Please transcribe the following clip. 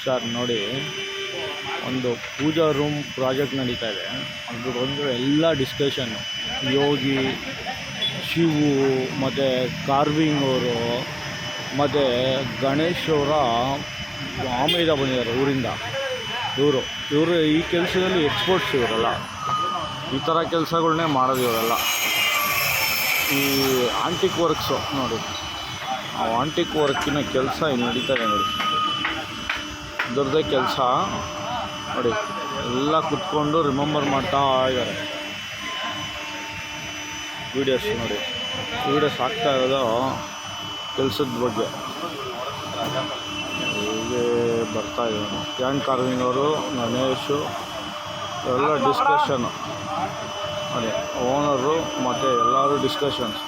Sir ನೋಡಿ, ಒಂದು ಪೂಜಾ room project ನಡೀತಾ ಇದೆ. ಅದು ಬಂದು ಎಲ್ಲ ಡಿಸ್ಕಷನ್ನು, ಯೋಗಿ, ಶಿವು ಮತ್ತು ಕಾರ್ವಿಂಗ್ ಅವರು ಮತ್ತು ಗಣೇಶ್ ಅವರ ಆಮೇಲೆ ಬಂದಿದ್ದಾರೆ ಊರಿಂದ. ಇವರು ಈ ಕೆಲಸದಲ್ಲಿ ಎಕ್ಸ್ಪರ್ಟ್ಸ್ ಇವರೆಲ್ಲ. ಈ ಥರ ಕೆಲಸಗಳನ್ನೇ ಮಾಡೋದು ಇವರೆಲ್ಲ. ಈ ಆಂಟಿಕ್ ವರ್ಕ್ಸು ನೋಡಿ, ಆ ಆಂಟಿಕ್ ವರ್ಕಿನ ಕೆಲಸ ಇಲ್ಲಿ ನಡೀತಾರೆ ನೋಡಿ. ಇದರದ್ದೇ ಕೆಲಸ ನೋಡಿ, ಎಲ್ಲ ಕುತ್ಕೊಂಡು ರಿಮೆಂಬರ್ ಮಾಡ್ತಾ ಇದ್ದಾರೆ. ವೀಡಿಯೋಸ್ ನೋಡಿ, ವೀಡಿಯೋಸ್ ಆಗ್ತಾ ಇರೋದು ಕೆಲಸದ ಬಗ್ಗೆ. ಹೀಗೆ ಬರ್ತಾ ಇದ್ದಾನೆ ಕ್ಯಾನ್ ಕಾರ್ವಿಂಗ್ ಅವರು, ಗಣೇಶು ಎಲ್ಲ ಡಿಸ್ಕಷನ್ನು ನೋಡಿ, ಓನರು ಮತ್ತು ಎಲ್ಲರೂ ಡಿಸ್ಕಷನ್ಸ್.